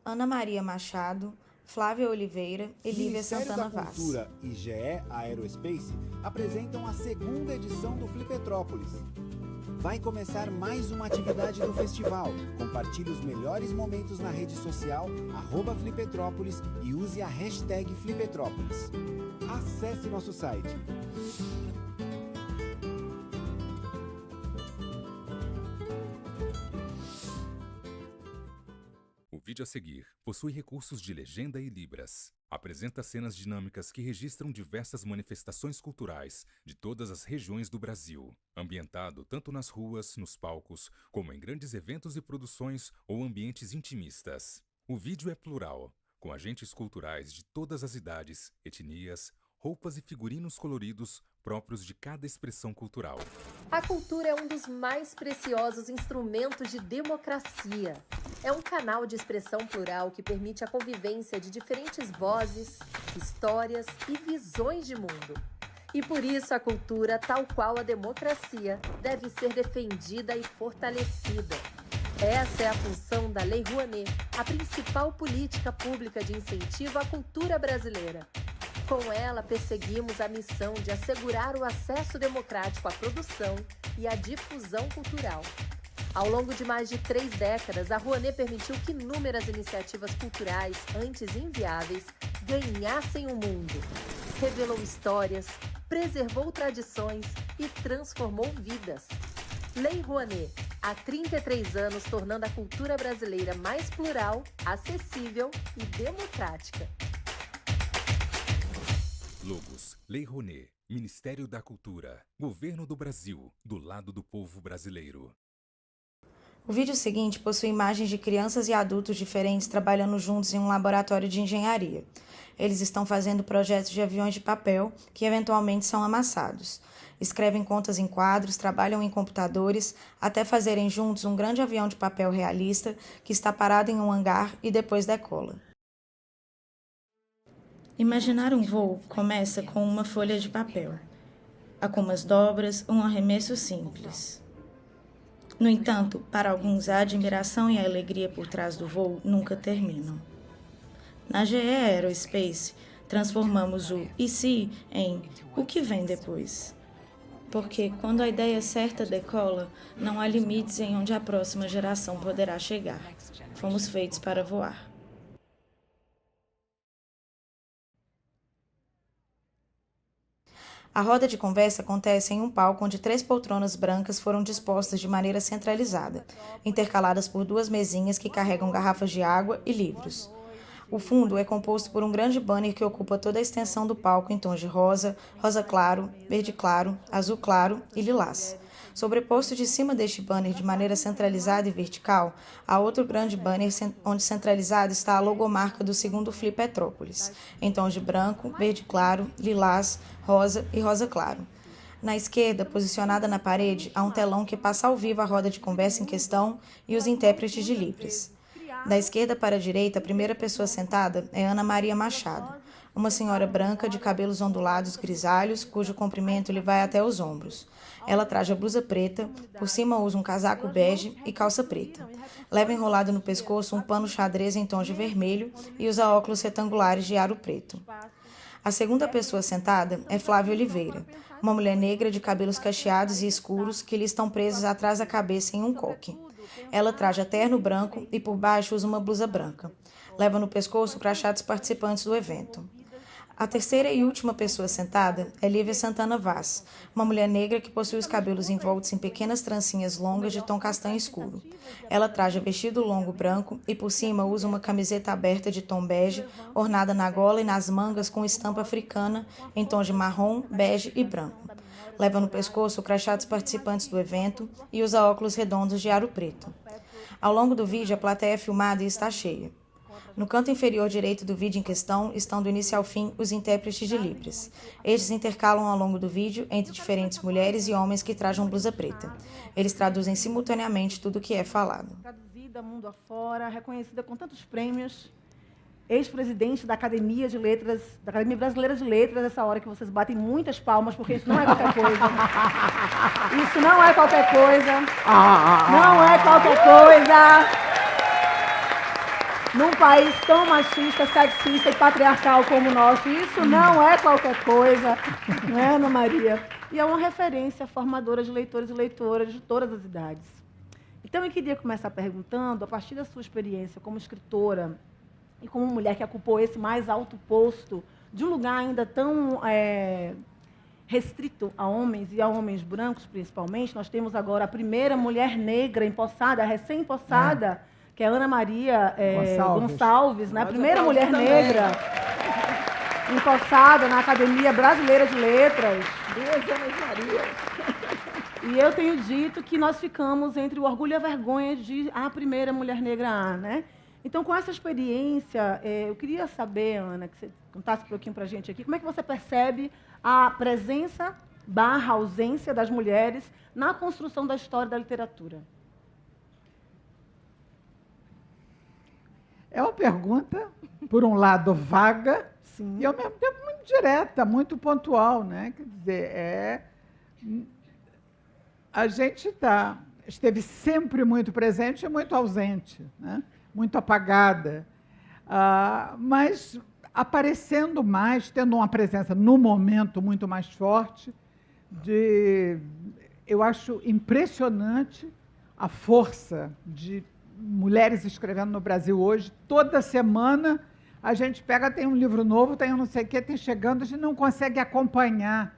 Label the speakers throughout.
Speaker 1: Ana Maria Machado, Flávia Oliveira e Lívia
Speaker 2: Ministério
Speaker 1: Santana
Speaker 2: da
Speaker 1: Vaz.
Speaker 2: Cultura e GE Aerospace apresentam a segunda edição do Flipetrópolis. Vai começar mais uma atividade do festival. Compartilhe os melhores momentos na rede social @Flipetrópolis e use a hashtag Flipetrópolis. Acesse nosso site.
Speaker 3: O vídeo a seguir possui recursos de legenda e libras. Apresenta cenas dinâmicas que registram diversas manifestações culturais de todas as regiões do Brasil, ambientado tanto nas ruas, nos palcos, como em grandes eventos e produções ou ambientes intimistas. O vídeo é plural, com agentes culturais de todas as idades, etnias, roupas e figurinos coloridos próprios de cada expressão cultural.
Speaker 4: A cultura é um dos mais preciosos instrumentos de democracia. É um canal de expressão plural que permite a convivência de diferentes vozes, histórias e visões de mundo. E por isso a cultura, tal qual a democracia, deve ser defendida e fortalecida. Essa é a função da Lei Rouanet, a principal política pública de incentivo à cultura brasileira. Com ela, perseguimos a missão de assegurar o acesso democrático à produção e à difusão cultural. Ao longo de mais de 3 décadas, a Rouanet permitiu que inúmeras iniciativas culturais, antes inviáveis, ganhassem o mundo. Revelou histórias, preservou tradições e transformou vidas. Lei Rouanet, há 33 anos tornando a cultura brasileira mais plural, acessível e democrática.
Speaker 3: Logos: Lei Rouanet, Ministério da Cultura, Governo do Brasil, do lado do povo brasileiro.
Speaker 1: O vídeo seguinte possui imagens de crianças e adultos diferentes trabalhando juntos em um laboratório de engenharia. Eles estão fazendo projetos de aviões de papel que eventualmente são amassados. Escrevem contas em quadros, trabalham em computadores, até fazerem juntos um grande avião de papel realista que está parado em um hangar e depois decola. Imaginar um voo começa com uma folha de papel, algumas dobras, um arremesso simples. No entanto, para alguns a admiração e a alegria por trás do voo nunca terminam. Na GE Aerospace, transformamos o "e se" em "o que vem depois?". Porque quando a ideia certa decola, não há limites em onde a próxima geração poderá chegar. Fomos feitos para voar. A roda de conversa acontece em um palco onde 3 poltronas brancas foram dispostas de maneira centralizada, intercaladas por 2 mesinhas que carregam garrafas de água e livros. O fundo é composto por um grande banner que ocupa toda a extensão do palco em tons de rosa, rosa claro, verde claro, azul claro e lilás. Sobreposto de cima deste banner de maneira centralizada e vertical, há outro grande banner onde centralizado está a logomarca do segundo Flipetrópolis, em tons de branco, verde claro, lilás, rosa e rosa claro. Na esquerda, posicionada na parede, há um telão que passa ao vivo a roda de conversa em questão e os intérpretes de Libras. Da esquerda para a direita, a primeira pessoa sentada é Ana Maria Machado, uma senhora branca de cabelos ondulados grisalhos, cujo comprimento lhe vai até os ombros. Ela traja blusa preta, por cima usa um casaco bege e calça preta. Leva enrolado no pescoço um pano xadrez em tons de vermelho e usa óculos retangulares de aro preto. A segunda pessoa sentada é Flávia Oliveira, uma mulher negra de cabelos cacheados e escuros que lhe estão presos atrás da cabeça em um coque. Ela traja terno branco e por baixo usa uma blusa branca. Leva no pescoço o crachá dos participantes do evento. A terceira e última pessoa sentada é Lívia Santana Vaz, uma mulher negra que possui os cabelos envoltos em pequenas trancinhas longas de tom castanho escuro. Ela traja vestido longo branco e por cima usa uma camiseta aberta de tom bege, ornada na gola e nas mangas com estampa africana em tons de marrom, bege e branco. Leva no pescoço o crachá dos participantes do evento e usa óculos redondos de aro preto. Ao longo do vídeo, a plateia é filmada e está cheia. No canto inferior direito do vídeo em questão estão do início ao fim os intérpretes de Libras. Estes intercalam ao longo do vídeo entre diferentes mulheres e homens que trajam blusa preta. Eles traduzem simultaneamente tudo o que é falado.
Speaker 5: Traduzida mundo afora, reconhecida com tantos prêmios, ex-presidente da Academia de Letras, da Academia Brasileira de Letras, essa hora que vocês batem muitas palmas, porque isso não é qualquer coisa. Isso não é qualquer coisa. Não é qualquer coisa. num país tão machista, sexista e patriarcal como o nosso. Isso não é qualquer coisa, não é, Ana Maria? E é uma referência formadora de leitores e leitoras de todas as idades. Então, eu queria começar perguntando, a partir da sua experiência como escritora e como mulher que ocupou esse mais alto posto de um lugar ainda tão restrito a homens e a homens brancos, principalmente, nós temos agora a primeira mulher negra empossada, recém-empossada, que é Ana Maria Gonçalves, né? A primeira mulher negra empossada na Academia Brasileira de Letras.
Speaker 6: Duas Anas Maria.
Speaker 5: E eu tenho dito que nós ficamos entre o orgulho e a vergonha de a primeira mulher negra, né? Então, com essa experiência, eu queria saber, Ana, que você contasse um pouquinho para a gente aqui, como é que você percebe a presença / ausência das mulheres na construção da história da literatura?
Speaker 6: É uma pergunta, por um lado, vaga,
Speaker 5: Sim.
Speaker 6: e ao mesmo tempo muito direta, muito pontual, né? Quer dizer, a gente esteve sempre muito presente e muito ausente, né? Muito apagada, mas aparecendo mais, tendo uma presença no momento muito mais forte. Eu acho impressionante a força de mulheres escrevendo no Brasil hoje. Toda semana a gente pega, tem um livro novo, tem um não sei o quê, tem chegando, a gente não consegue acompanhar.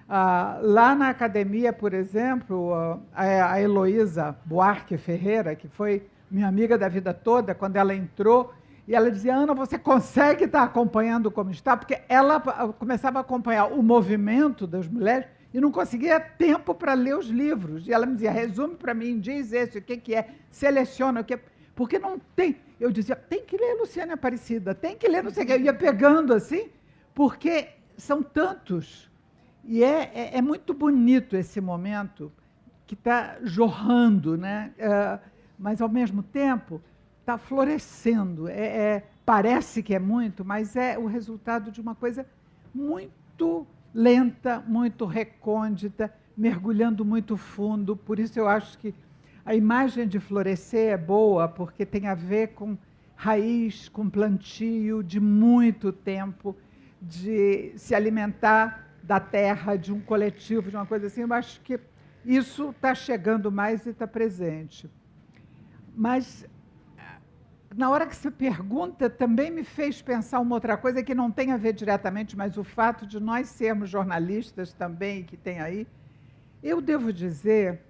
Speaker 6: Lá na academia, por exemplo, a Heloísa Buarque Ferreira, que foi minha amiga da vida toda, quando ela entrou, e ela dizia, Ana, você consegue estar acompanhando como está? Porque ela começava a acompanhar o movimento das mulheres e não conseguia tempo para ler os livros. E ela me dizia, resume para mim, diz esse, o que é, seleciona o que é, porque não tem. Eu dizia, tem que ler Luciana Aparecida, tem que ler não sei o que. Eu ia pegando assim, porque são tantos. E é muito bonito esse momento que está jorrando, né? Mas, ao mesmo tempo, está florescendo. Parece que é muito, mas é o resultado de uma coisa muito lenta, muito recôndita, mergulhando muito fundo. Por isso eu acho que a imagem de florescer é boa, porque tem a ver com raiz, com plantio de muito tempo, de se alimentar da terra, de um coletivo, de uma coisa assim. Eu acho que isso está chegando mais e está presente. Mas, na hora que você pergunta, também me fez pensar uma outra coisa que não tem a ver diretamente, mas o fato de nós sermos jornalistas também, que tem aí, eu devo dizer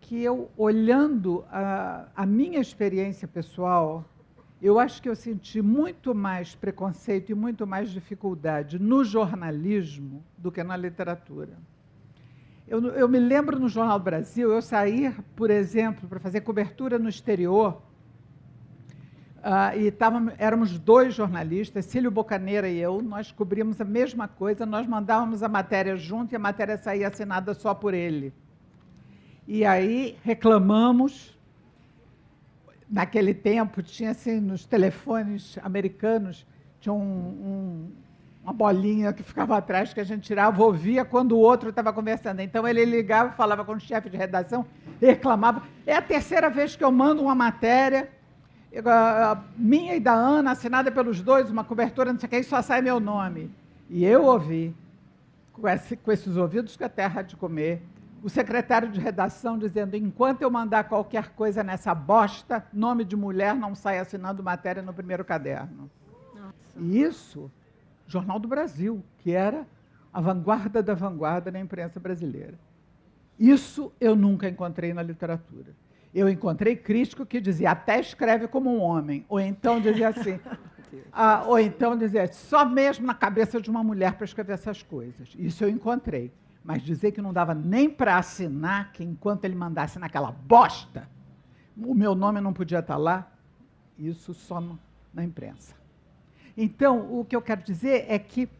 Speaker 6: que eu, olhando a minha experiência pessoal, eu acho que eu senti muito mais preconceito e muito mais dificuldade no jornalismo do que na literatura. Eu me lembro no Jornal do Brasil, eu saí, por exemplo, para fazer cobertura no exterior, e éramos dois jornalistas, Cílio Bocaneira e eu, nós cobrimos a mesma coisa, nós mandávamos a matéria junto e a matéria saía assinada só por ele. E aí reclamamos. Naquele tempo, tinha assim, nos telefones americanos, tinha uma bolinha que ficava atrás, que a gente tirava, ouvia quando o outro estava conversando. Então, ele ligava, falava com o chefe de redação, reclamava. É a terceira vez que eu mando uma matéria, minha e da Ana, assinada pelos dois, uma cobertura, não sei o que, e só sai meu nome. E eu ouvi, com esses ouvidos que a terra há de comer, o secretário de redação dizendo, enquanto eu mandar qualquer coisa nessa bosta, nome de mulher não sai assinando matéria no primeiro caderno. Nossa. E isso, Jornal do Brasil, que era a vanguarda da vanguarda na imprensa brasileira. Isso eu nunca encontrei na literatura. Eu encontrei crítico que dizia, até escreve como um homem, ou então dizia assim, só mesmo na cabeça de uma mulher para escrever essas coisas. Isso eu encontrei. Mas dizer que não dava nem para assinar, que enquanto ele mandasse naquela bosta, o meu nome não podia estar lá, isso só na imprensa. Então, o que eu quero dizer é que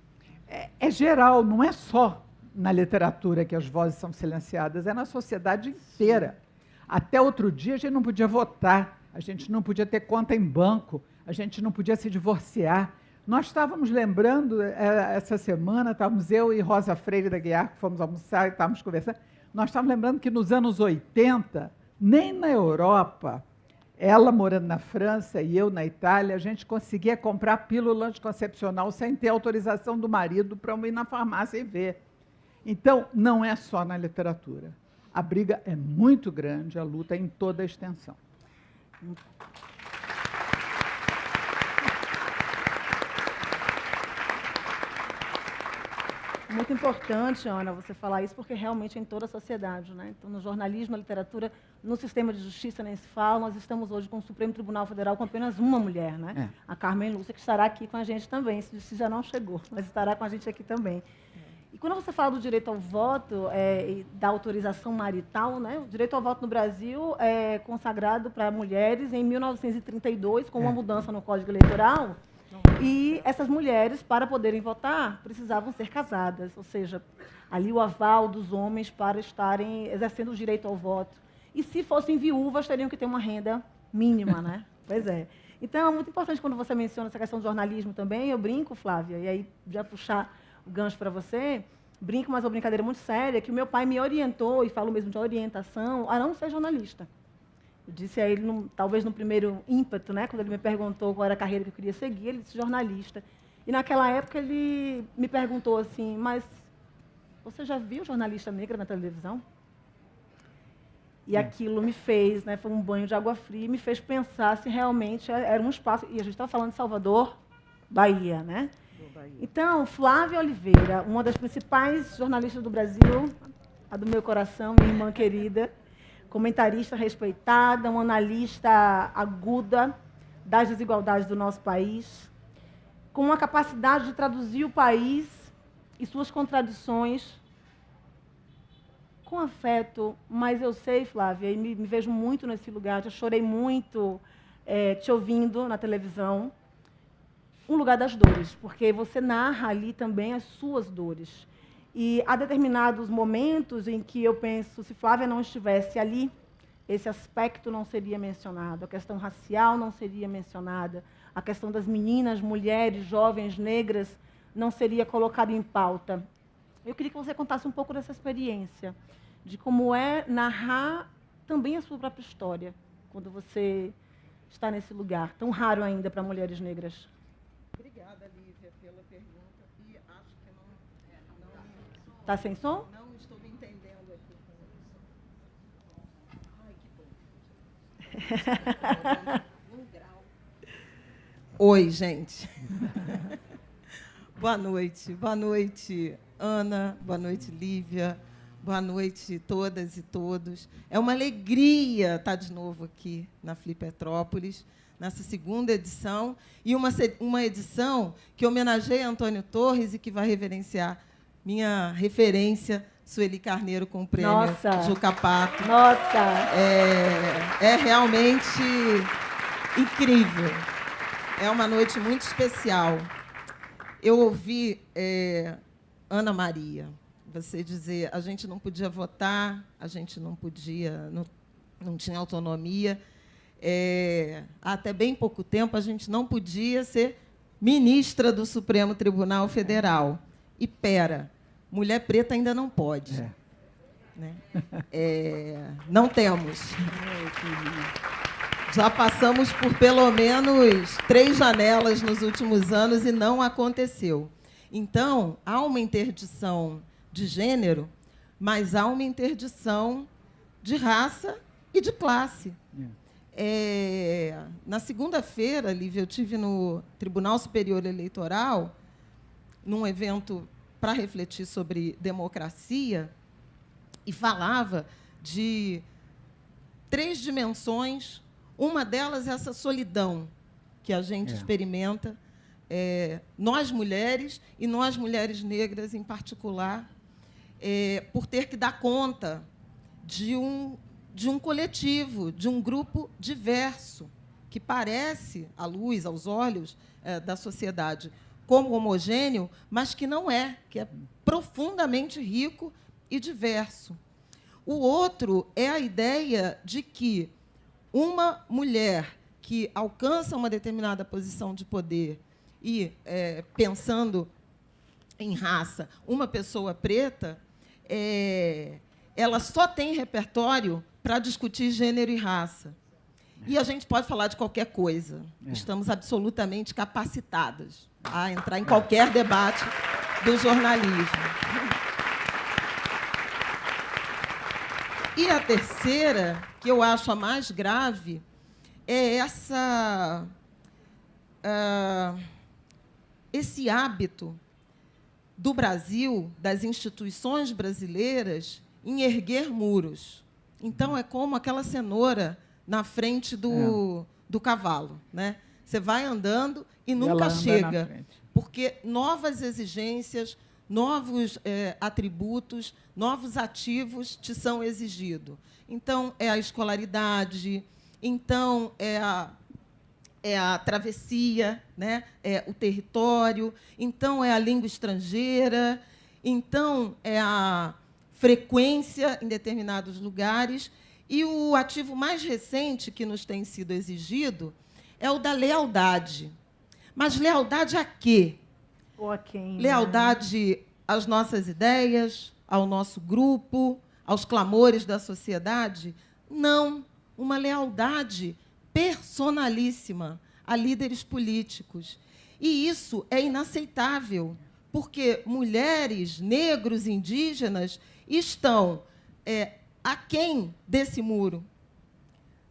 Speaker 6: é geral, não é só na literatura que as vozes são silenciadas, é na sociedade inteira. Até outro dia a gente não podia votar, a gente não podia ter conta em banco, a gente não podia se divorciar. Nós estávamos lembrando, essa semana, estávamos eu e Rosa Freire da Guiar, que fomos almoçar e estávamos conversando, nós estávamos lembrando que nos anos 80, nem na Europa, Ela morando na França e eu na Itália, a gente conseguia comprar pílula anticoncepcional sem ter autorização do marido para ir na farmácia e ver. Então, não é só na literatura. A briga é muito grande, a luta é em toda a extensão.
Speaker 5: Muito importante, Ana, você falar isso, porque realmente é em toda a sociedade, né? Então, no jornalismo, na literatura, no sistema de justiça nem se fala. Nós estamos hoje com o Supremo Tribunal Federal com apenas uma mulher, né? A Carmen Lúcia, que estará aqui com a gente também. Se já não chegou, mas estará com a gente aqui também. E quando você fala do direito ao voto e da autorização marital, né? O direito ao voto no Brasil é consagrado para mulheres em 1932, com uma mudança no Código Eleitoral. E essas mulheres, para poderem votar, precisavam ser casadas, ou seja, ali o aval dos homens para estarem exercendo o direito ao voto. E se fossem viúvas, teriam que ter uma renda mínima, né? Pois é. Então, é muito importante quando você menciona essa questão do jornalismo também. Eu brinco, Flávia, e aí já puxar o gancho para você, brinco, mas é uma brincadeira muito séria, que o meu pai me orientou, e falo mesmo de orientação, a não ser jornalista. Eu disse a ele, talvez no primeiro ímpeto, né, quando ele me perguntou qual era a carreira que eu queria seguir, ele disse jornalista. E naquela época ele me perguntou assim, mas você já viu jornalista negra na televisão? E aquilo me fez, né, foi um banho de água fria, me fez pensar se realmente era um espaço. E a gente estava falando de Salvador, Bahia, né? Então, Flávia Oliveira, uma das principais jornalistas do Brasil, a do meu coração, minha irmã querida, comentarista respeitada, uma analista aguda das desigualdades do nosso país, com uma capacidade de traduzir o país e suas contradições com afeto. Mas eu sei, Flávia, e me vejo muito nesse lugar, já chorei muito te ouvindo na televisão, um lugar das dores, porque você narra ali também as suas dores. E há determinados momentos em que eu penso, se Flávia não estivesse ali, esse aspecto não seria mencionado, a questão racial não seria mencionada, a questão das meninas, mulheres, jovens, negras, não seria colocada em pauta. Eu queria que você contasse um pouco dessa experiência, de como é narrar também a sua própria história, quando você está nesse lugar, tão raro ainda para mulheres negras.
Speaker 7: Obrigada, Lívia, pela pergunta. E acho que não...
Speaker 5: Está sem som?
Speaker 7: Não estou me entendendo aqui. Ai, que bom. 1 grau. Oi, gente. Boa noite, Ana. Boa noite, Lívia. Boa noite, todas e todos. É uma alegria estar de novo aqui na Flipetrópolis, nessa segunda edição, e uma edição que homenageia Antônio Torres e que vai reverenciar minha referência, Sueli Carneiro, com o prêmio Juca Pato.
Speaker 5: Nossa!
Speaker 7: É realmente incrível. É uma noite muito especial. Eu ouvi Ana Maria, você dizer, a gente não podia votar, a gente não podia, não tinha autonomia. Até bem pouco tempo, a gente não podia ser ministra do Supremo Tribunal Federal. E, mulher preta ainda não pode. Né? Não temos. Já passamos por, pelo menos, 3 janelas nos últimos anos e não aconteceu. Então, há uma interdição de gênero, mas há uma interdição de raça e de classe. Na segunda-feira, Lívia, eu estive no Tribunal Superior Eleitoral, num evento para refletir sobre democracia, e falava de 3 dimensões. Uma delas é essa solidão que a gente experimenta, nós mulheres, e nós mulheres negras em particular, por ter que dar conta de um coletivo, de um grupo diverso, que parece, à luz, aos olhos da sociedade, como homogêneo, mas que não é, que é profundamente rico e diverso. O outro é a ideia de que uma mulher que alcança uma determinada posição de poder e, pensando em raça, uma pessoa preta, ela só tem repertório para discutir gênero e raça. E a gente pode falar de qualquer coisa. Estamos absolutamente capacitadas a entrar em qualquer debate do jornalismo. E a terceira, que eu acho a mais grave, é esse hábito do Brasil, das instituições brasileiras, em erguer muros. Então, é como aquela cenoura na frente do cavalo, né? Você vai andando e nunca chega, porque novas exigências, novos atributos, novos ativos te são exigidos. Então, é a escolaridade, então, é a travessia, né? É o território, então, é a língua estrangeira, então, é a frequência em determinados lugares. E o ativo mais recente que nos tem sido exigido é o da lealdade. Mas lealdade a quê?
Speaker 5: Ou a quem?
Speaker 7: Lealdade às nossas ideias, ao nosso grupo, aos clamores da sociedade? Não, uma lealdade personalíssima a líderes políticos. E isso é inaceitável, porque mulheres, negros, indígenas estão aquém desse muro.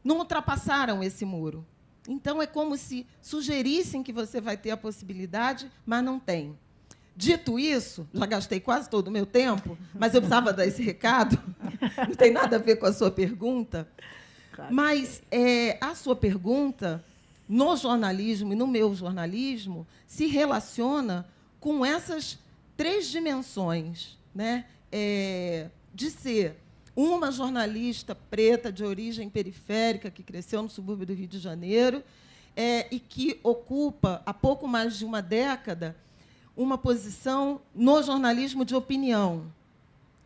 Speaker 7: Não ultrapassaram esse muro. Então, é como se sugerissem que você vai ter a possibilidade, mas não tem. Dito isso, já gastei quase todo o meu tempo, mas eu precisava dar esse recado, não tem nada a ver com a sua pergunta, mas a sua pergunta, no jornalismo e no meu jornalismo, se relaciona com essas 3 dimensões, né? De ser uma jornalista preta de origem periférica que cresceu no subúrbio do Rio de Janeiro e que ocupa, há pouco mais de uma década, uma posição no jornalismo de opinião,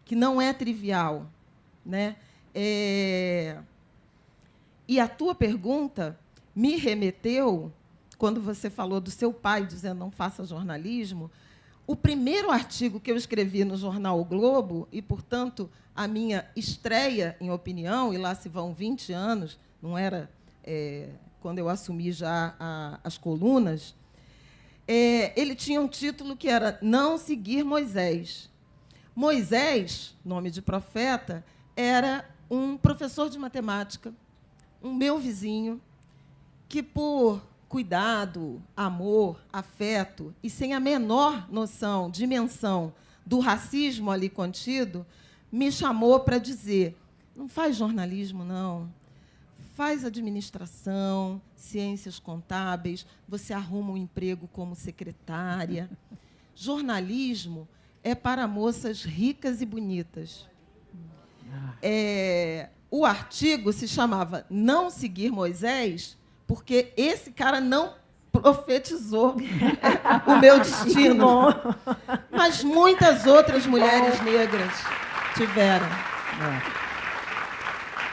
Speaker 7: que não é trivial, né? E a tua pergunta me remeteu, quando você falou do seu pai dizendo não faça jornalismo, o primeiro artigo que eu escrevi no jornal O Globo, e, portanto, a minha estreia em opinião, e lá se vão 20 anos, não era quando eu assumi já as colunas, ele tinha um título que era Não Seguir Moisés. Moisés, nome de profeta, era um professor de matemática, um meu vizinho, que, por cuidado, amor, afeto, e sem a menor noção, dimensão do racismo ali contido, me chamou para dizer, não faz jornalismo, não. Faz administração, ciências contábeis, você arruma um emprego como secretária. Jornalismo é para moças ricas e bonitas. O artigo se chamava Não Seguir Moisés, porque esse cara não profetizou o meu destino. Mas muitas outras mulheres negras tiveram.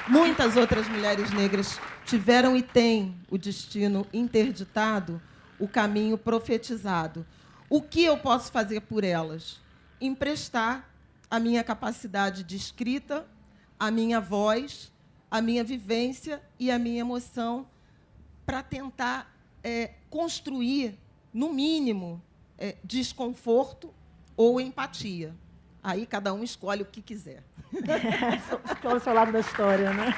Speaker 7: Muitas outras mulheres negras tiveram e têm o destino interditado, o caminho profetizado. O que eu posso fazer por elas? Emprestar a minha capacidade de escrita, a minha voz, a minha vivência e a minha emoção para tentar construir, no mínimo, desconforto ou empatia. Aí cada um escolhe o que quiser.
Speaker 5: Escolhe o seu lado da história, né?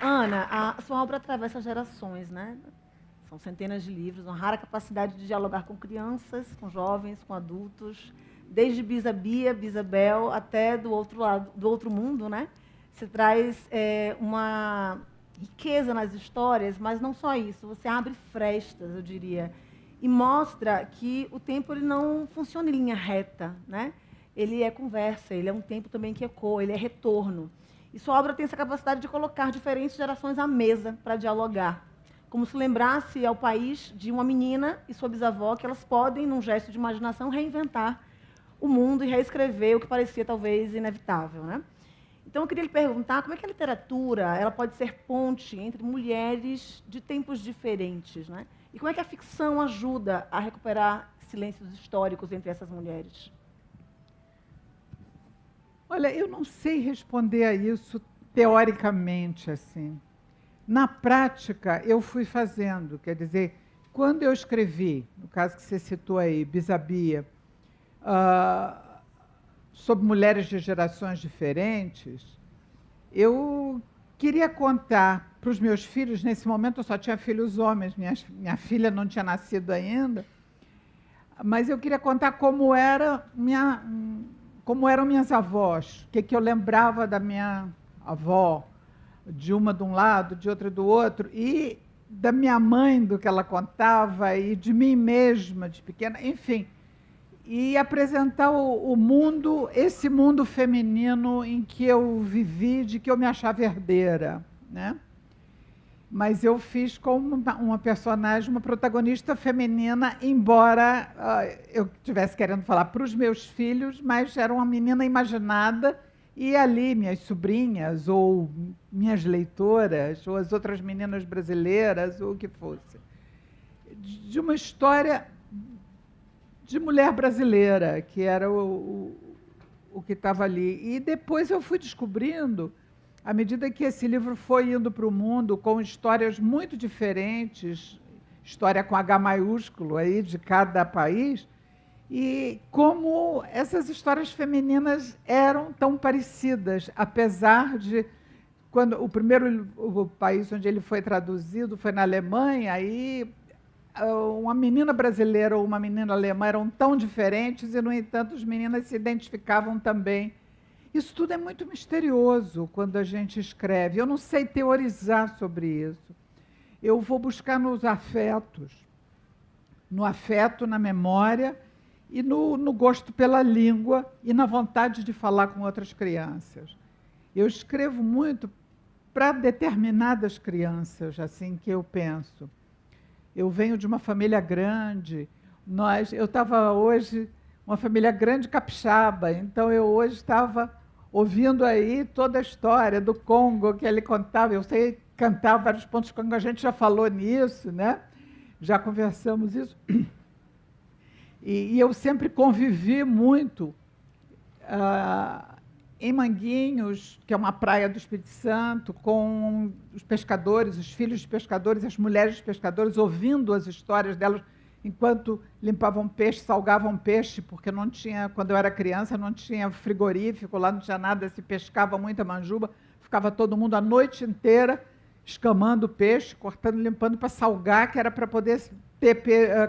Speaker 5: Ana, a sua obra atravessa gerações, né? São centenas de livros, uma rara capacidade de dialogar com crianças, com jovens, com adultos, desde Bisa Bia, Bisa Bel, até do outro lado, do outro mundo, né? Você traz uma riqueza nas histórias, mas não só isso, você abre frestas, eu diria, e mostra que o tempo ele não funciona em linha reta, né? Ele é conversa, ele é um tempo também que ecoa, ele é retorno. E sua obra tem essa capacidade de colocar diferentes gerações à mesa para dialogar, como se lembrasse ao país de uma menina e sua bisavó que elas podem, num gesto de imaginação, reinventar o mundo e reescrever o que parecia talvez inevitável, né? Então, eu queria lhe perguntar como é que a literatura ela pode ser ponte entre mulheres de tempos diferentes, né? E como é que a ficção ajuda a recuperar silêncios históricos entre essas mulheres?
Speaker 6: Olha, eu não sei responder a isso teoricamente, assim. Na prática, eu fui fazendo, quer dizer, quando eu escrevi, no caso que você citou aí, Bisabia, sobre mulheres de gerações diferentes, eu queria contar para os meus filhos, nesse momento eu só tinha filhos homens, minha filha não tinha nascido ainda, mas eu queria contar como eram minhas avós, o que eu lembrava da minha avó, de uma de um lado, de outra do outro, e da minha mãe, do que ela contava, e de mim mesma, de pequena, enfim, e apresentar o mundo, esse mundo feminino em que eu vivi, de que eu me achava herdeira, né? Mas eu fiz como uma personagem, uma protagonista feminina, embora eu estivesse querendo falar para os meus filhos, mas era uma menina imaginada, e ali minhas sobrinhas, ou minhas leitoras, ou as outras meninas brasileiras, ou o que fosse, de uma história de mulher brasileira, que era o que estava ali. E depois eu fui descobrindo, à medida que esse livro foi indo para o mundo, com histórias muito diferentes, história com H maiúsculo aí, de cada país, e como essas histórias femininas eram tão parecidas, apesar de, quando o país onde ele foi traduzido foi na Alemanha, aí uma menina brasileira ou uma menina alemã eram tão diferentes e, no entanto, as meninas se identificavam também. Isso tudo é muito misterioso quando a gente escreve. Eu não sei teorizar sobre isso. Eu vou buscar nos afetos, no afeto, na memória, e no gosto pela língua e na vontade de falar com outras crianças. Eu escrevo muito para determinadas crianças, assim que eu penso. Eu venho de uma família grande, eu estava hoje, uma família grande capixaba, então eu hoje estava ouvindo aí toda a história do Congo que ele contava, eu sei cantar vários pontos do Congo, a gente já falou nisso, né? Já conversamos isso. E eu sempre convivi muito em Manguinhos, que é uma praia do Espírito Santo, com os pescadores, os filhos de pescadores, as mulheres de pescadores, ouvindo as histórias delas enquanto limpavam peixe, salgavam peixe, porque não tinha, quando eu era criança, não tinha frigorífico, lá não tinha nada, se pescava muita manjuba, ficava todo mundo a noite inteira escamando peixe, cortando, limpando para salgar, que era para poder ter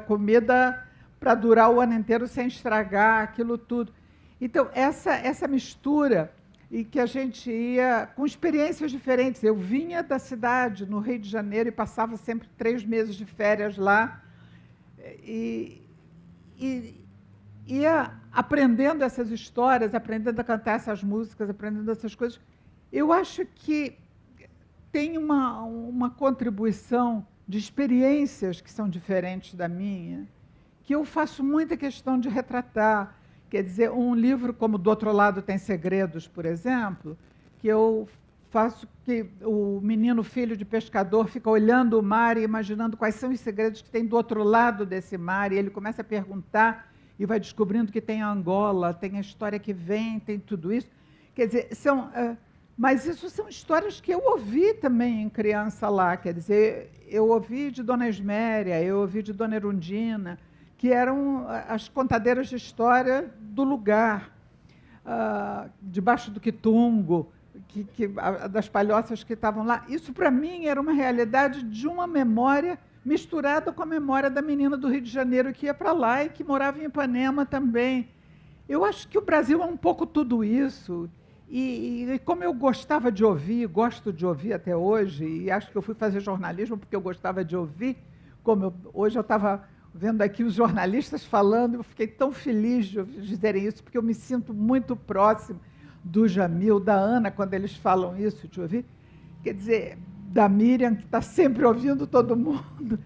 Speaker 6: comida para durar o ano inteiro sem estragar aquilo tudo. Então, essa mistura, e que a gente ia com experiências diferentes. Eu vinha da cidade, no Rio de Janeiro, e passava sempre 3 meses de férias lá, e ia aprendendo essas histórias, aprendendo a cantar essas músicas, aprendendo essas coisas. Eu acho que tem uma contribuição de experiências que são diferentes da minha, que eu faço muita questão de retratar. Quer dizer, um livro como Do Outro Lado Tem Segredos, por exemplo, que eu faço que o menino filho de pescador fica olhando o mar e imaginando quais são os segredos que tem do outro lado desse mar, e ele começa a perguntar e vai descobrindo que tem a Angola, tem a história que vem, tem tudo isso. Quer dizer, mas isso são histórias que eu ouvi também em criança lá. Quer dizer, eu ouvi de Dona Esméria, eu ouvi de Dona Erundina, que eram as contadeiras de história do lugar, debaixo do quitungo, das palhoças que estavam lá. Isso, para mim, era uma realidade de uma memória misturada com a memória da menina do Rio de Janeiro que ia para lá e que morava em Ipanema também. Eu acho que o Brasil é um pouco tudo isso. E como eu gostava de ouvir, gosto de ouvir até hoje, e acho que eu fui fazer jornalismo porque eu gostava de ouvir, hoje eu estava vendo aqui os jornalistas falando, eu fiquei tão feliz de dizerem isso, porque eu me sinto muito próximo do Jamil, da Ana, quando eles falam isso, de ouvir. Quer dizer, da Miriam, que está sempre ouvindo todo mundo.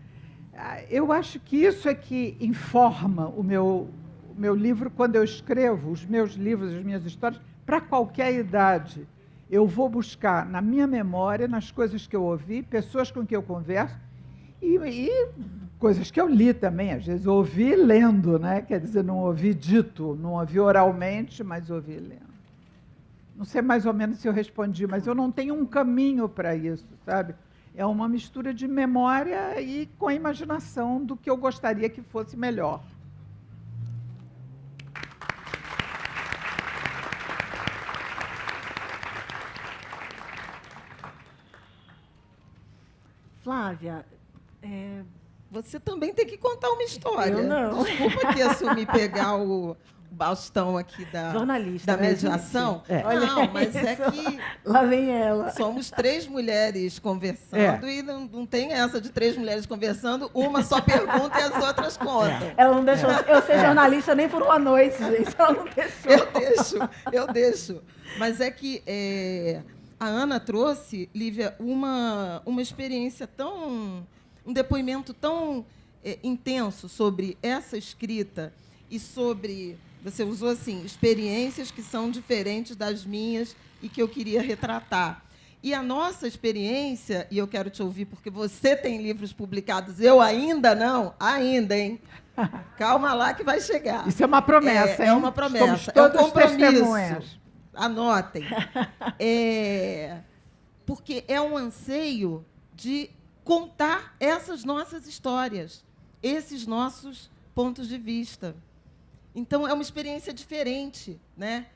Speaker 6: Eu acho que isso é que informa o meu livro quando eu escrevo os meus livros, as minhas histórias, para qualquer idade. Eu vou buscar na minha memória, nas coisas que eu ouvi, pessoas com quem eu converso, e coisas que eu li também, às vezes eu ouvi lendo, né? Quer dizer, não ouvi dito, não ouvi oralmente, mas ouvi lendo. Não sei mais ou menos se eu respondi, mas eu não tenho um caminho para isso, sabe? É uma mistura de memória e com a imaginação do que eu gostaria que fosse melhor.
Speaker 5: Flávia,
Speaker 7: Você também tem que contar uma história.
Speaker 5: Eu não.
Speaker 7: Desculpa que assumi pegar o bastão aqui
Speaker 5: jornalista,
Speaker 7: da
Speaker 5: né,
Speaker 7: mediação.
Speaker 5: gente? Olha
Speaker 7: Não, mas é
Speaker 5: isso.
Speaker 7: que
Speaker 5: Lá vem ela.
Speaker 7: somos 3 mulheres conversando e não tem essa de 3 mulheres conversando, uma só pergunta e as outras contam.
Speaker 5: Ela não deixou eu ser jornalista nem por uma noite, gente. Ela não deixou.
Speaker 7: Eu deixo. Mas é que a Ana trouxe, Lívia, uma experiência um depoimento tão intenso sobre essa escrita e sobre, você usou assim, experiências que são diferentes das minhas e que eu queria retratar. E a nossa experiência, e eu quero te ouvir porque você tem livros publicados, eu ainda não, hein? Calma lá que vai chegar.
Speaker 6: Isso é uma promessa, hein?
Speaker 7: É uma promessa,
Speaker 6: Somos todas
Speaker 7: é um compromisso.
Speaker 6: testemunhas.
Speaker 7: Anotem. Porque é um anseio de contar essas nossas histórias, esses nossos pontos de vista. Então, é uma experiência diferente, né?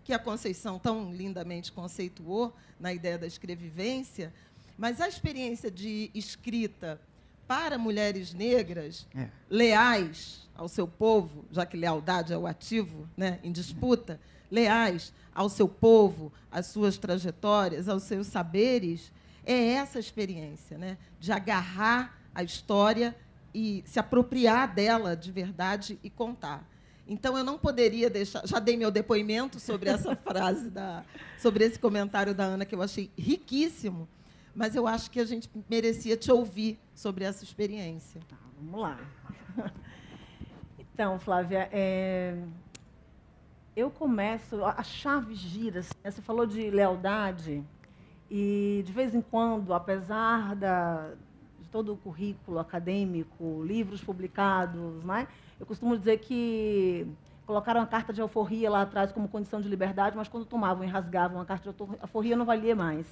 Speaker 7: Que a Conceição tão lindamente conceituou na ideia da escrevivência, mas a experiência de escrita para mulheres negras, leais ao seu povo, já que lealdade é o ativo, né, em disputa, leais ao seu povo, às suas trajetórias, aos seus saberes, é essa experiência, né, de agarrar a história e se apropriar dela de verdade e contar. Então, eu não poderia deixar... Já dei meu depoimento sobre essa frase, sobre esse comentário da Ana, que eu achei riquíssimo, mas eu acho que a gente merecia te ouvir sobre essa experiência.
Speaker 5: Tá, vamos lá. Então, Flávia, eu começo... A chave gira. Assim, você falou de lealdade e, de vez em quando, apesar de todo o currículo acadêmico, livros publicados, né? Eu costumo dizer que colocaram a carta de alforria lá atrás como condição de liberdade, mas quando tomavam e rasgavam a carta de alforria não valia mais.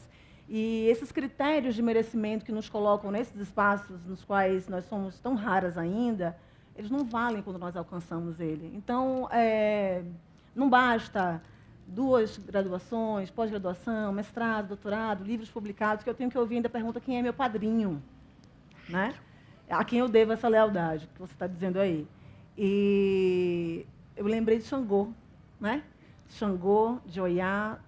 Speaker 5: E esses critérios de merecimento que nos colocam nesses espaços nos quais nós somos tão raras ainda, eles não valem quando nós alcançamos ele. Então, não basta 2 graduações, pós-graduação, mestrado, doutorado, livros publicados, que eu tenho que ouvir ainda a pergunta quem é meu padrinho, né? A quem eu devo essa lealdade, que você está dizendo aí. E eu lembrei de Xangô, né? Xangô, de Oiá,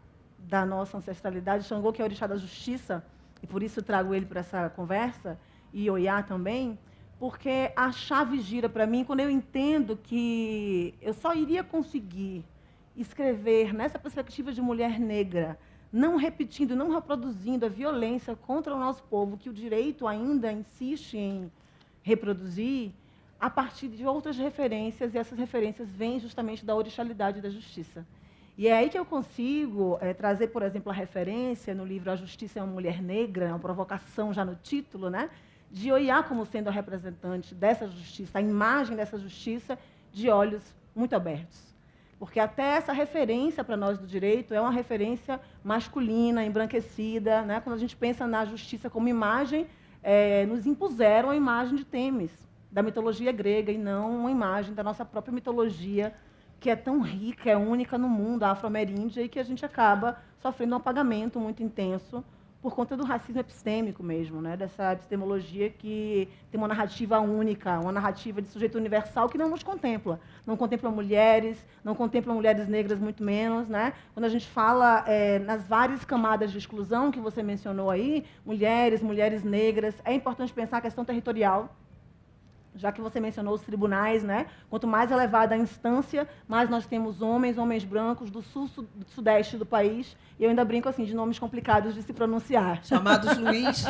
Speaker 5: da nossa ancestralidade. Xangô, que é o orixá da justiça, e por isso trago ele para essa conversa, e Oiá também, porque a chave gira para mim quando eu entendo que eu só iria conseguir escrever nessa perspectiva de mulher negra, não repetindo, não reproduzindo a violência contra o nosso povo, que o direito ainda insiste em reproduzir, a partir de outras referências, e essas referências vêm justamente da orixalidade da justiça. E é aí que eu consigo trazer, por exemplo, a referência no livro A Justiça é uma Mulher Negra, uma provocação já no título, né, de Oiá como sendo a representante dessa justiça, a imagem dessa justiça de olhos muito abertos. Porque até essa referência para nós do direito é uma referência masculina, embranquecida, né? Quando a gente pensa na justiça como imagem, nos impuseram a imagem de Temis, da mitologia grega, e não uma imagem da nossa própria mitologia, que é tão rica, é única no mundo, a afro-ameríndia, e que a gente acaba sofrendo um apagamento muito intenso por conta do racismo epistêmico mesmo, né? Dessa epistemologia que tem uma narrativa única, uma narrativa de sujeito universal que não nos contempla. Não contempla mulheres, não contempla mulheres negras, muito menos, né? Quando a gente fala nas várias camadas de exclusão que você mencionou aí, mulheres negras, é importante pensar a questão territorial, já que você mencionou os tribunais, né? Quanto mais elevada a instância, mais nós temos homens brancos do sul, do sudeste do país, e eu ainda brinco assim de nomes complicados de se pronunciar.
Speaker 7: Chamados Luiz.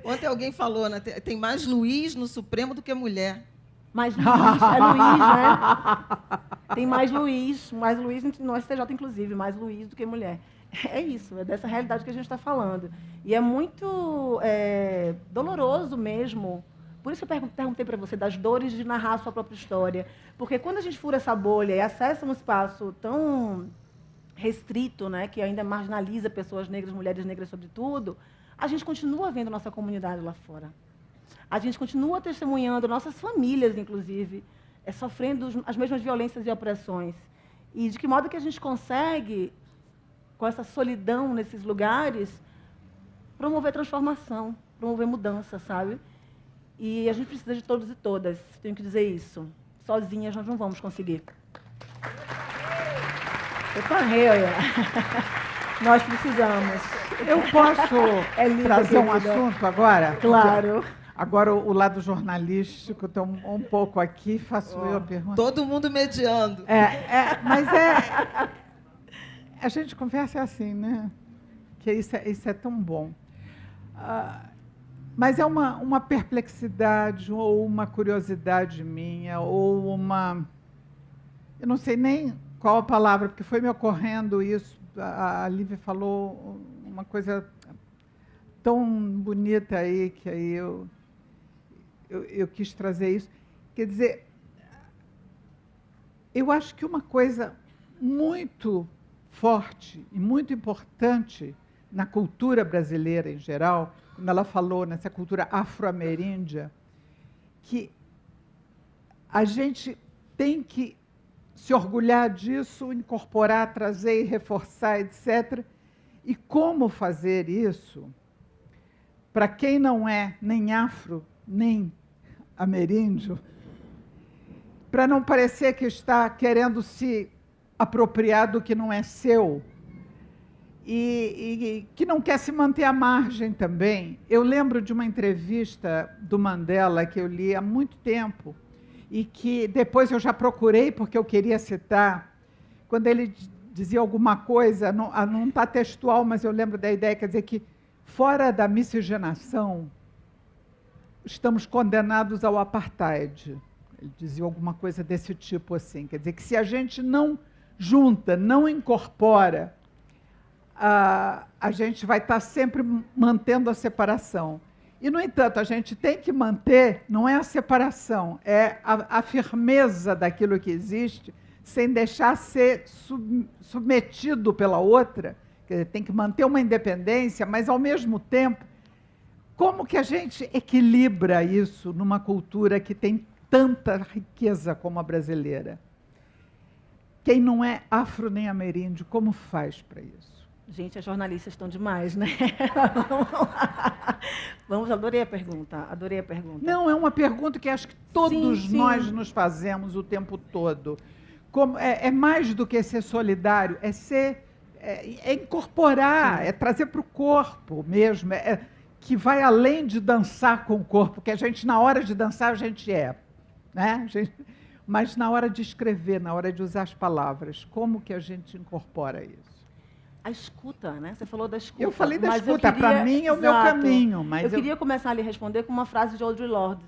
Speaker 7: Ontem alguém falou, né? Tem mais Luiz no Supremo do que mulher.
Speaker 5: Mais Luiz, é Luiz, né? Tem mais Luiz no STJ, inclusive, mais Luiz do que mulher. É isso, é dessa realidade que a gente está falando. E é muito doloroso mesmo. Por isso eu perguntei para você das dores de narrar a sua própria história. Porque quando a gente fura essa bolha e acessa um espaço tão restrito, né, que ainda marginaliza pessoas negras, mulheres negras sobretudo, a gente continua vendo nossa comunidade lá fora. A gente continua testemunhando nossas famílias, inclusive, sofrendo as mesmas violências e opressões. E de que modo que a gente consegue, com essa solidão nesses lugares, promover transformação, promover mudança, sabe? E a gente precisa de todos e todas, tenho que dizer isso. Sozinhas nós não vamos conseguir. Eu parei, olha. Nós precisamos.
Speaker 6: Eu posso trazer um
Speaker 5: querida.
Speaker 6: assunto agora?
Speaker 5: Claro.
Speaker 6: Agora, o lado jornalístico, estou um pouco aqui, faço eu a pergunta.
Speaker 7: Todo mundo mediando.
Speaker 6: Mas a gente conversa assim, né? Que isso é tão bom. Mas é uma perplexidade, ou uma curiosidade minha, ou uma... Eu não sei nem qual a palavra, porque foi me ocorrendo isso. A Lívia falou uma coisa tão bonita aí, que aí eu quis trazer isso. Quer dizer, eu acho que uma coisa muito forte e muito importante na cultura brasileira em geral, quando ela falou nessa cultura afro-ameríndia, que a gente tem que se orgulhar disso, incorporar, trazer e reforçar, etc. E como fazer isso, para quem não é nem afro, nem ameríndio, para não parecer que está querendo se apropriar do que não é seu, e que não quer se manter à margem também. Eu lembro de uma entrevista do Mandela que eu li há muito tempo, e que depois eu já procurei, porque eu queria citar, quando ele dizia alguma coisa, não está textual, mas eu lembro da ideia, quer dizer que, fora da miscigenação, estamos condenados ao apartheid. Ele dizia alguma coisa desse tipo assim, quer dizer que se a gente não junta, não incorpora, a gente vai estar sempre mantendo a separação. E, no entanto, a gente tem que manter, não é a separação, é a firmeza daquilo que existe, sem deixar ser submetido pela outra. Quer dizer, tem que manter uma independência, mas, ao mesmo tempo, como que a gente equilibra isso numa cultura que tem tanta riqueza como a brasileira? Quem não é afro nem ameríndio, como faz para isso?
Speaker 5: Gente, as jornalistas estão demais, né? Vamos, adorei a pergunta, adorei a pergunta.
Speaker 6: Não, é uma pergunta que acho que todos
Speaker 5: Sim.
Speaker 6: nós nos fazemos o tempo todo. Como, é mais do que ser solidário, é incorporar, é trazer para o corpo mesmo, que vai além de dançar com o corpo, que a gente, na hora de dançar, a gente né? Mas na hora de escrever, na hora de usar as palavras, como que a gente incorpora isso?
Speaker 5: A escuta, né? Você falou da escuta.
Speaker 6: Eu falei da
Speaker 5: mas
Speaker 6: escuta, para mim é o meu caminho. Mas
Speaker 5: eu queria começar a lhe responder com uma frase de Audre Lorde,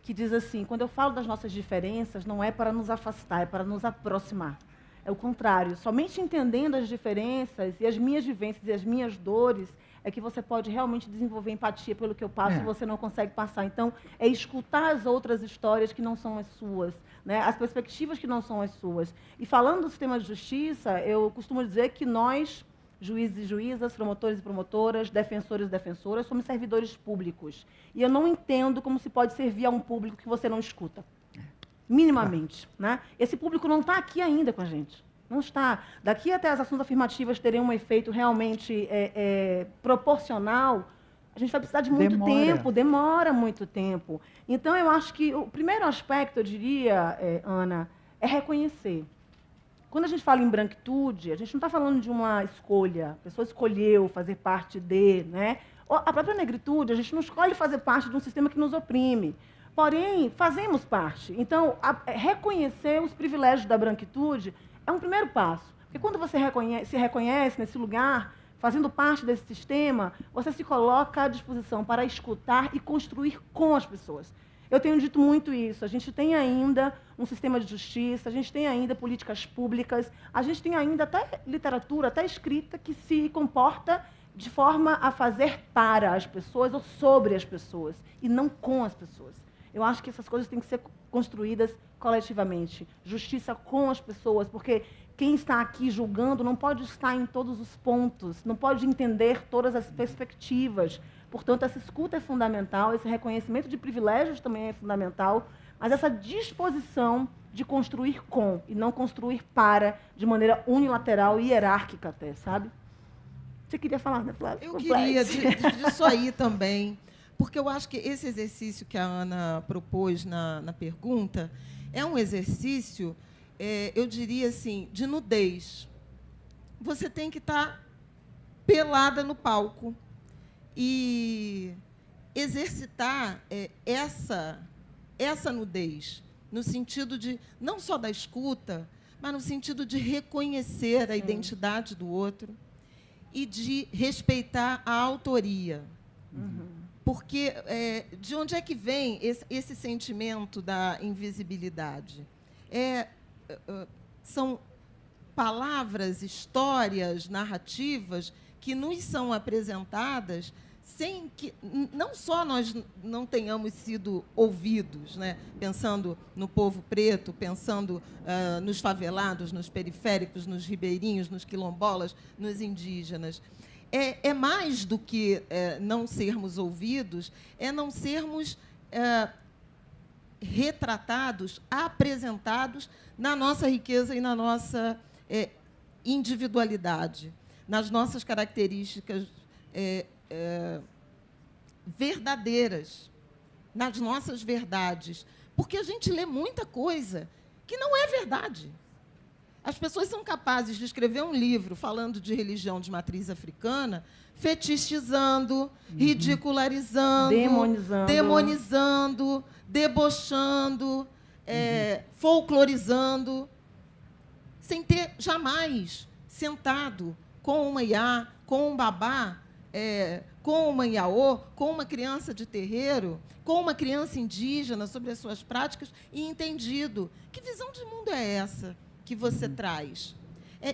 Speaker 5: que diz assim: quando eu falo das nossas diferenças, não é para nos afastar, é para nos aproximar. É o contrário. Somente entendendo as diferenças e as minhas vivências e as minhas dores é que você pode realmente desenvolver empatia pelo que eu passo e você não consegue passar. Então, é escutar as outras histórias que não são as suas, né? As perspectivas que não são as suas. E falando do sistema de justiça, eu costumo dizer que nós, juízes e juízas, promotores e promotoras, defensores e defensoras, somos servidores públicos. E eu não entendo como se pode servir a um público que você não escuta. Minimamente. Né? Esse público não está aqui ainda com a gente. Não está. Daqui até as ações afirmativas terem um efeito realmente proporcional, a gente vai precisar de muito tempo, demora muito tempo. Então, eu acho que o primeiro aspecto, eu diria, Ana, é reconhecer. Quando a gente fala em branquitude, a gente não está falando de uma escolha. A pessoa escolheu fazer parte de, né? A própria negritude, a gente não escolhe fazer parte de um sistema que nos oprime. Porém, fazemos parte. Então, reconhecer os privilégios da branquitude é um primeiro passo. Porque quando você se reconhece nesse lugar, fazendo parte desse sistema, você se coloca à disposição para escutar e construir com as pessoas. Eu tenho dito muito isso. A gente tem ainda um sistema de justiça, a gente tem ainda políticas públicas, a gente tem ainda até literatura, até escrita, que se comporta de forma a fazer para as pessoas ou sobre as pessoas, e não com as pessoas. Eu acho que essas coisas têm que ser construídas coletivamente. Justiça com as pessoas, porque quem está aqui julgando não pode estar em todos os pontos, não pode entender todas as perspectivas. Portanto, essa escuta é fundamental, esse reconhecimento de privilégios também é fundamental, mas essa disposição de construir com e não construir para, de maneira unilateral e hierárquica até, sabe? Você queria falar, né, Flávia?
Speaker 7: Eu queria disso aí também, porque eu acho que esse exercício que a Ana propôs na pergunta é um exercício, eu diria assim, de nudez. Você tem que estar pelada no palco e exercitar essa nudez, no sentido de, não só da escuta, mas no sentido de reconhecer a identidade do outro e de respeitar a autoria. Porque de onde é que vem esse sentimento da invisibilidade? São palavras, histórias, narrativas que nos são apresentadas sem que não só nós não tenhamos sido ouvidos, né? Pensando no povo preto, pensando nos favelados, nos periféricos, nos ribeirinhos, nos quilombolas, nos indígenas. É mais do que não sermos ouvidos, é não sermos retratados, apresentados na nossa riqueza e na nossa individualidade, nas nossas características verdadeiras, nas nossas verdades. Porque a gente lê muita coisa que não é verdade. As pessoas são capazes de escrever um livro falando de religião de matriz africana, fetichizando, ridicularizando, demonizando, debochando, folclorizando, sem ter jamais sentado com uma iá, com um babá, com uma iaô, com uma criança de terreiro, com uma criança indígena sobre as suas práticas e entendido. Que visão de mundo é essa que você traz?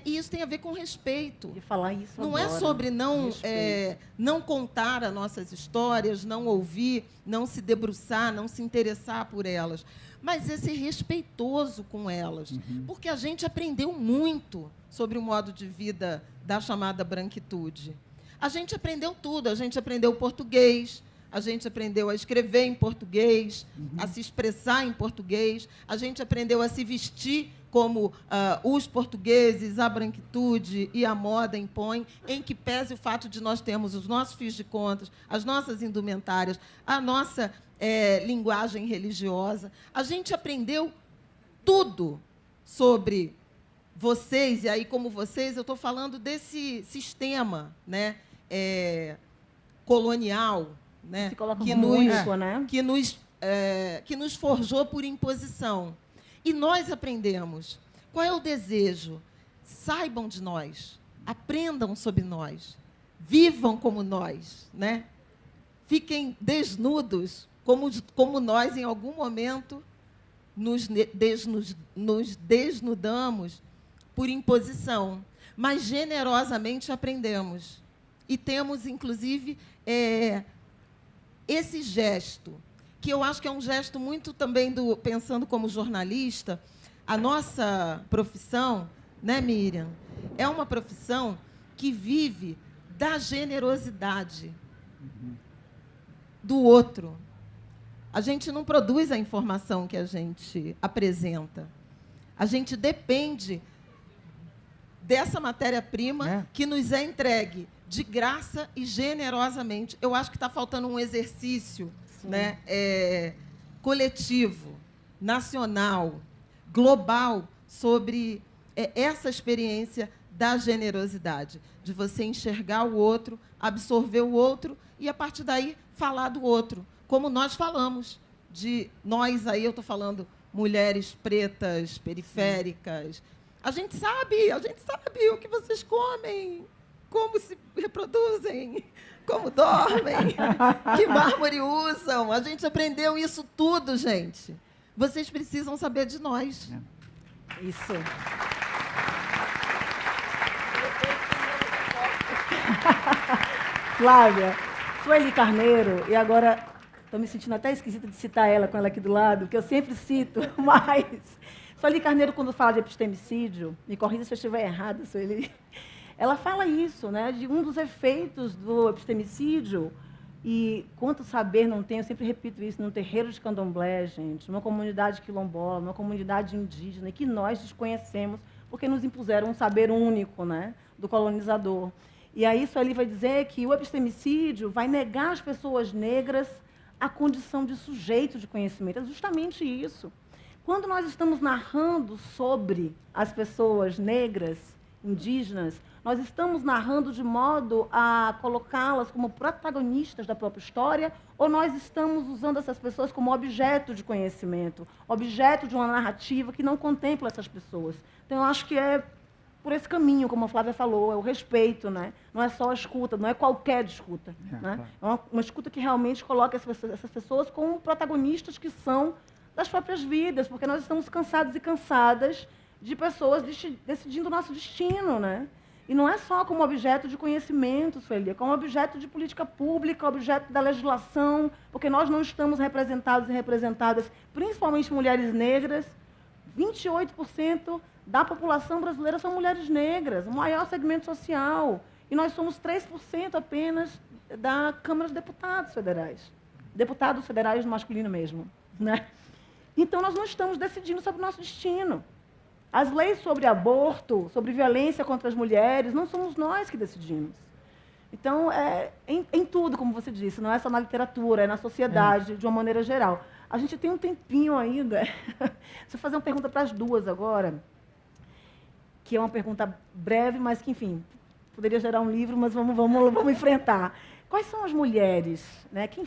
Speaker 7: E isso tem a ver com respeito.
Speaker 5: De falar isso
Speaker 7: não
Speaker 5: agora,
Speaker 7: é sobre não contar as nossas histórias, não ouvir, não se debruçar, não se interessar por elas, mas é ser respeitoso com elas. Porque a gente aprendeu muito sobre o modo de vida da chamada branquitude. A gente aprendeu tudo, a gente aprendeu português, a gente aprendeu a escrever em português, a se expressar em português, a gente aprendeu a se vestir como os portugueses, a branquitude e a moda impõem, em que pese o fato de nós termos os nossos fios de contas, as nossas indumentárias, a nossa linguagem religiosa. A gente aprendeu tudo sobre vocês, e aí, como vocês, eu estou falando desse sistema, né, colonial, né, que nos forjou por imposição. E nós aprendemos. Qual é o desejo? Saibam de nós, aprendam sobre nós, vivam como nós, né? Fiquem desnudos, como nós, em algum momento, nos desnudamos por imposição, mas generosamente aprendemos. E temos, inclusive, esse gesto, que eu acho que é um gesto muito também pensando como jornalista, a nossa profissão, né, Miriam, é uma profissão que vive da generosidade do outro. A gente não produz a informação que a gente apresenta. A gente depende dessa matéria-prima que nos é entregue de graça e generosamente. Eu acho que está faltando um exercício, né, coletivo, nacional, global, sobre essa experiência da generosidade, de você enxergar o outro, absorver o outro e, a partir daí, falar do outro. Como nós falamos, de nós aí, eu estou falando mulheres pretas, periféricas. A gente sabe o que vocês comem, como se reproduzem, como dormem, que mármore usam. A gente aprendeu isso tudo, gente. Vocês precisam saber de nós.
Speaker 5: Isso. Flávia, Sueli Carneiro, e agora Estou me sentindo até esquisita de citar ela com ela aqui do lado, porque eu sempre cito, mas... Sueli Carneiro, quando fala de epistemicídio, me corrija se eu estiver errada, Sueli, ela fala isso, né, de um dos efeitos do epistemicídio, e quanto saber não tem, eu sempre repito isso, num terreiro de candomblé, gente, numa comunidade quilombola, numa comunidade indígena, que nós desconhecemos, porque nos impuseram um saber único, né, do colonizador. E aí Sueli vai dizer que o epistemicídio vai negar às pessoas negras a condição de sujeito de conhecimento. É justamente isso. Quando nós estamos narrando sobre as pessoas negras, indígenas, nós estamos narrando de modo a colocá-las como protagonistas da própria história, ou nós estamos usando essas pessoas como objeto de conhecimento, objeto de uma narrativa que não contempla essas pessoas. Então, eu acho que é por esse caminho, como a Flávia falou, é o respeito, né? Não é só a escuta, não é qualquer escuta. Né? É uma escuta que realmente coloca essas pessoas como protagonistas que são das próprias vidas, porque nós estamos cansados e cansadas de pessoas decidindo o nosso destino, né? E não é só como objeto de conhecimento, Sueli, é como objeto de política pública, objeto da legislação, porque nós não estamos representados e representadas, principalmente mulheres negras. 28% da população brasileira são mulheres negras, o maior segmento social. E nós somos 3% apenas da Câmara de Deputados Federais. Deputados federais no masculino mesmo, né? Então, nós não estamos decidindo sobre o nosso destino. As leis sobre aborto, sobre violência contra as mulheres, não somos nós que decidimos. Então, em tudo, como você disse, não é só na literatura, é na sociedade, de uma maneira geral. A gente tem um tempinho ainda. Deixa eu fazer uma pergunta para as duas agora, que é uma pergunta breve, mas que, enfim, poderia gerar um livro, mas vamos enfrentar. Quais são as mulheres, né? Quem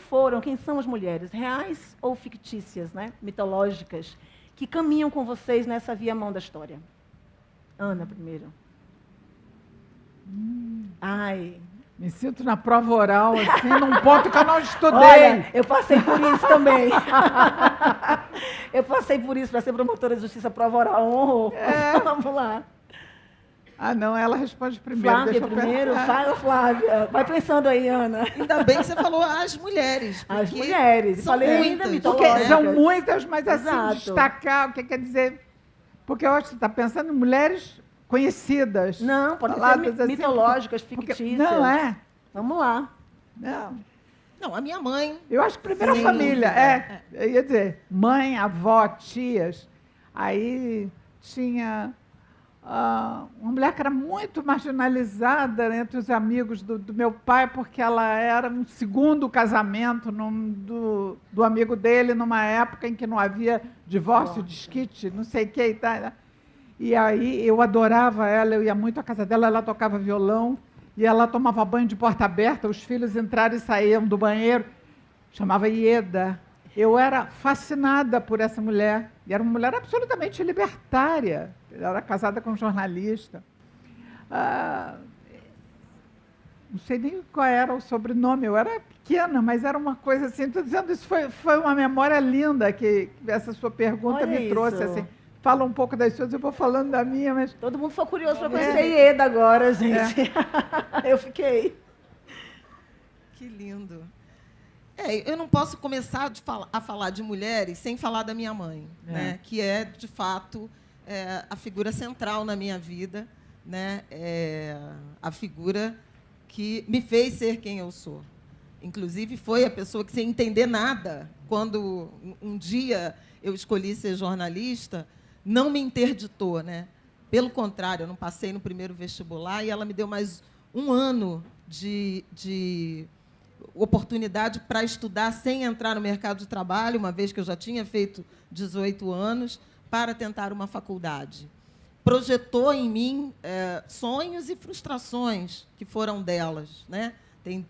Speaker 5: são as mulheres, reais ou fictícias, né? Mitológicas, que caminham com vocês nessa via-mão da história? Ana, primeiro. Ai.
Speaker 6: Me sinto na prova oral, assim, num ponto que eu não estudei.
Speaker 5: Olha, eu passei por isso também. Eu passei por isso para ser promotora de justiça, prova oral, honrou. Vamos lá.
Speaker 6: Ah, não, ela responde primeiro.
Speaker 5: Flávia primeiro? Fala, Flávia. Vai pensando aí, Ana.
Speaker 7: Ainda bem que você falou as mulheres.
Speaker 5: As mulheres.
Speaker 7: São
Speaker 5: Falei
Speaker 7: muitas.
Speaker 5: ainda mitológicas.
Speaker 6: Porque são muitas, mas assim,
Speaker 5: Exato.
Speaker 6: destacar o que quer dizer... Porque eu acho que você está pensando em mulheres conhecidas.
Speaker 5: Não, pode
Speaker 6: faladas
Speaker 5: ser mitológicas, fictícias.
Speaker 6: Não, é?
Speaker 5: Vamos lá.
Speaker 7: Não, a minha mãe.
Speaker 6: Eu acho que primeiro a família. Eu ia dizer, mãe, avó, tias. Aí tinha... uma mulher que era muito marginalizada entre os amigos do meu pai, porque ela era um segundo casamento do amigo dele, numa época em que não havia divórcio, desquite, não sei o que e tal. E aí eu adorava ela, eu ia muito à casa dela, ela tocava violão, e ela tomava banho de porta aberta, os filhos entraram e saíam do banheiro, chamava Ieda. Eu era fascinada por essa mulher, e era uma mulher absolutamente libertária. Ela era casada com um jornalista. Não sei nem qual era o sobrenome, eu era pequena, mas era uma coisa assim. Estou dizendo, isso foi uma memória linda que essa sua pergunta
Speaker 5: Olha
Speaker 6: me trouxe. Assim. Fala um pouco das suas, eu vou falando da minha, mas...
Speaker 5: Todo mundo ficou curioso para conhecer Ieda agora, gente. Eu fiquei.
Speaker 7: Que lindo. Eu não posso começar a falar de mulheres sem falar da minha mãe, né? Que é, de fato, a figura central na minha vida, né? A figura que me fez ser quem eu sou. Inclusive, foi a pessoa que, sem entender nada, quando um dia eu escolhi ser jornalista, não me interditou, né? Pelo contrário, eu não passei no primeiro vestibular e ela me deu mais um ano de oportunidade para estudar sem entrar no mercado de trabalho, uma vez que eu já tinha feito 18 anos, para tentar uma faculdade. Projetou em mim sonhos e frustrações que foram delas, né?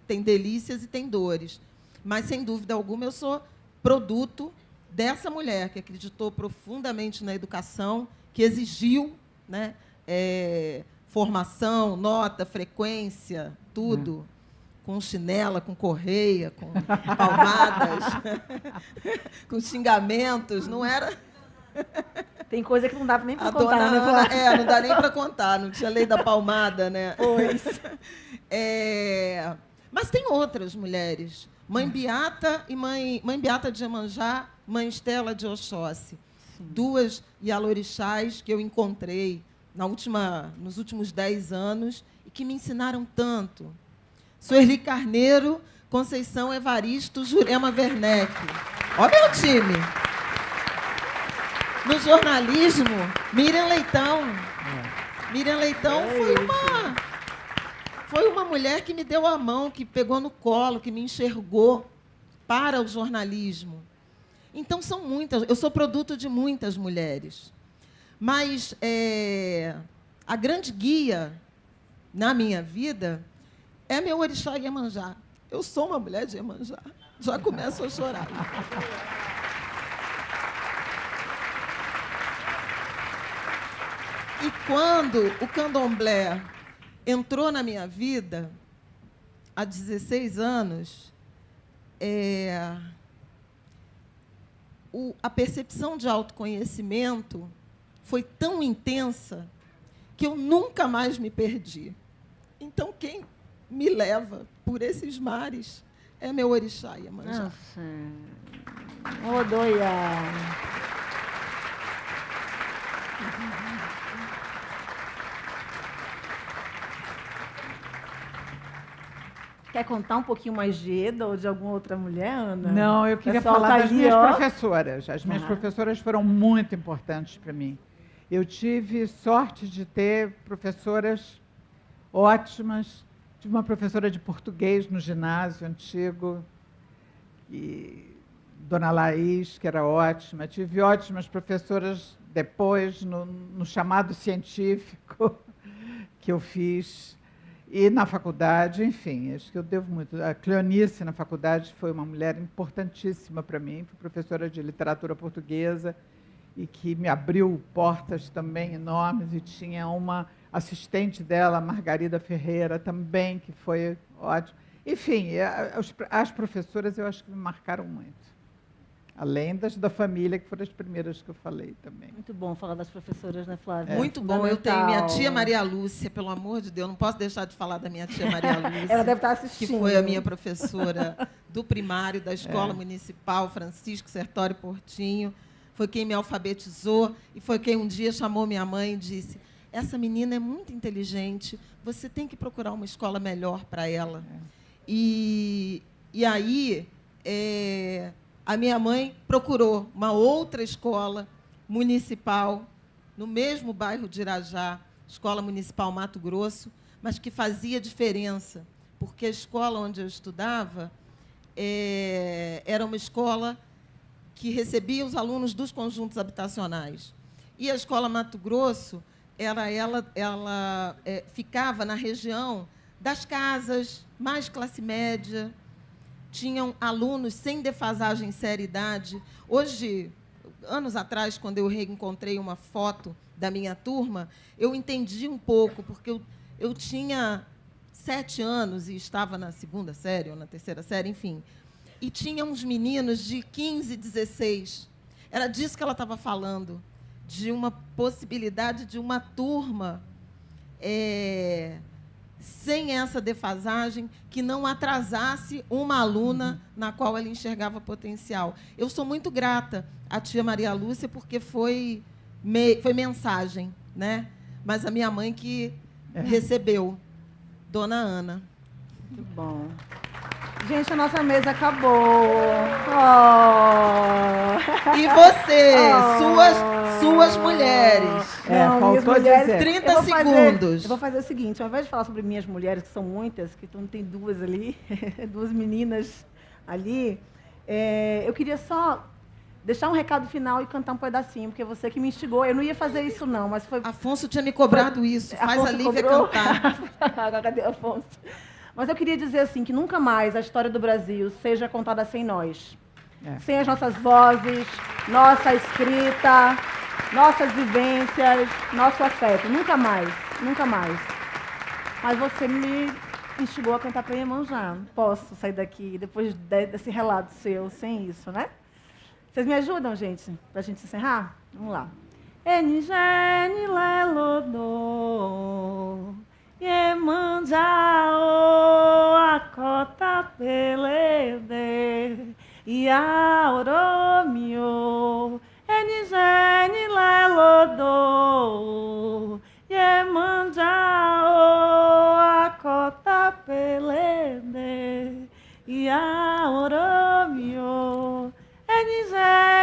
Speaker 7: Tem delícias e tem dores. Mas, sem dúvida alguma, eu sou produto dessa mulher que acreditou profundamente na educação, que exigiu, né, formação, nota, frequência, tudo. Com chinela, com correia, com palmadas, com xingamentos, não era...
Speaker 5: Tem coisa que não dá nem para contar,
Speaker 7: né? Não dá nem para contar, não tinha lei da palmada, né?
Speaker 5: Pois.
Speaker 7: Mas tem outras mulheres Mãe Beata e mãe Beata de Iemanjá, mãe Estela de Oxóssi. Duas Yalorixás que eu encontrei nos últimos 10 anos e que me ensinaram tanto. Sueli Carneiro, Conceição Evaristo, Jurema Werneck. Ó meu time! No jornalismo, Miriam Leitão. Miriam Leitão foi uma mulher que me deu a mão, que pegou no colo, que me enxergou para o jornalismo. Então, são muitas. Eu sou produto de muitas mulheres. Mas a grande guia na minha vida é meu orixá Iemanjá. Eu sou uma mulher de Iemanjá. Já começo a chorar. E quando o candomblé entrou na minha vida, há 16 anos, a percepção de autoconhecimento foi tão intensa que eu nunca mais me perdi. Então, quem me leva por esses mares é meu orixá Iemanjá.
Speaker 5: Odoia. Quer contar um pouquinho mais de Eda ou de alguma outra mulher, Ana?
Speaker 6: Não, eu queria
Speaker 5: Pessoal,
Speaker 6: falar
Speaker 5: tá
Speaker 6: das
Speaker 5: ali,
Speaker 6: minhas
Speaker 5: ó.
Speaker 6: professoras. As minhas professoras foram muito importantes para mim. Eu tive sorte de ter professoras ótimas. Tive uma professora de português no ginásio antigo, Dona Laís, que era ótima. Tive ótimas professoras depois, no chamado científico que eu fiz. E na faculdade, enfim, acho que eu devo muito. A Cleonice, na faculdade, foi uma mulher importantíssima para mim, foi professora de literatura portuguesa e que me abriu portas também enormes, e tinha uma assistente dela, Margarida Ferreira, também, que foi ótima. Enfim, as professoras eu acho que me marcaram muito. Além da família, que foram as primeiras que eu falei também.
Speaker 5: Muito bom falar das professoras, né, Flávia?
Speaker 7: Muito bom. Eu tenho minha tia Maria Lúcia, pelo amor de Deus, não posso deixar de falar da minha tia Maria Lúcia.
Speaker 5: Ela deve estar assistindo.
Speaker 7: Que foi a minha professora do primário da Escola Municipal Francisco Sertório Portinho. Foi quem me alfabetizou e foi quem um dia chamou minha mãe e disse: essa menina é muito inteligente, você tem que procurar uma escola melhor para ela. E aí... a minha mãe procurou uma outra escola municipal, no mesmo bairro de Irajá, Escola Municipal Mato Grosso, mas que fazia diferença, porque a escola onde eu estudava era uma escola que recebia os alunos dos conjuntos habitacionais. E a Escola Mato Grosso ela ficava na região das casas, mais classe média, tinham alunos sem defasagem em série-idade. Hoje, anos atrás, quando eu reencontrei uma foto da minha turma, eu entendi um pouco, porque eu tinha 7 anos e estava na 2ª série ou na 3ª série, enfim. E tinha uns meninos de 15, 16. Era disso que ela estava falando, de uma possibilidade de uma turma sem essa defasagem, que não atrasasse uma aluna na qual ela enxergava potencial. Eu sou muito grata à tia Maria Lúcia, porque foi mensagem, né? Mas a minha mãe que recebeu, Dona Ana.
Speaker 5: Muito bom. Gente, a nossa mesa acabou. Oh.
Speaker 7: E você, suas mulheres.
Speaker 6: Faltou
Speaker 5: mulheres,
Speaker 6: dizer.
Speaker 7: 30 segundos.
Speaker 5: Eu vou fazer o seguinte, ao invés de falar sobre minhas mulheres, que são muitas, que não tem 2 ali, 2 meninas ali, eu queria só deixar um recado final e cantar um pedacinho, porque você que me instigou. Eu não ia fazer isso, não, mas foi...
Speaker 7: Afonso tinha me cobrado isso. Faz
Speaker 5: Afonso
Speaker 7: a Lívia
Speaker 5: cobrou?
Speaker 7: cantar.
Speaker 5: Cadê o Afonso? Mas eu queria dizer assim, que nunca mais a história do Brasil seja contada sem nós. Sem as nossas vozes, nossa escrita, nossas vivências, nosso afeto. Nunca mais, nunca mais. Mas você me instigou a cantar para Iemanjá. Não posso sair daqui depois desse relato seu sem isso, né? Vocês me ajudam, gente, para a gente encerrar? Vamos lá. Enigene lelodô, Iemanjá, cota pelede, e a oromio, enigene lelodo, Iemanjao, a cota pelede, e a oromio, enigene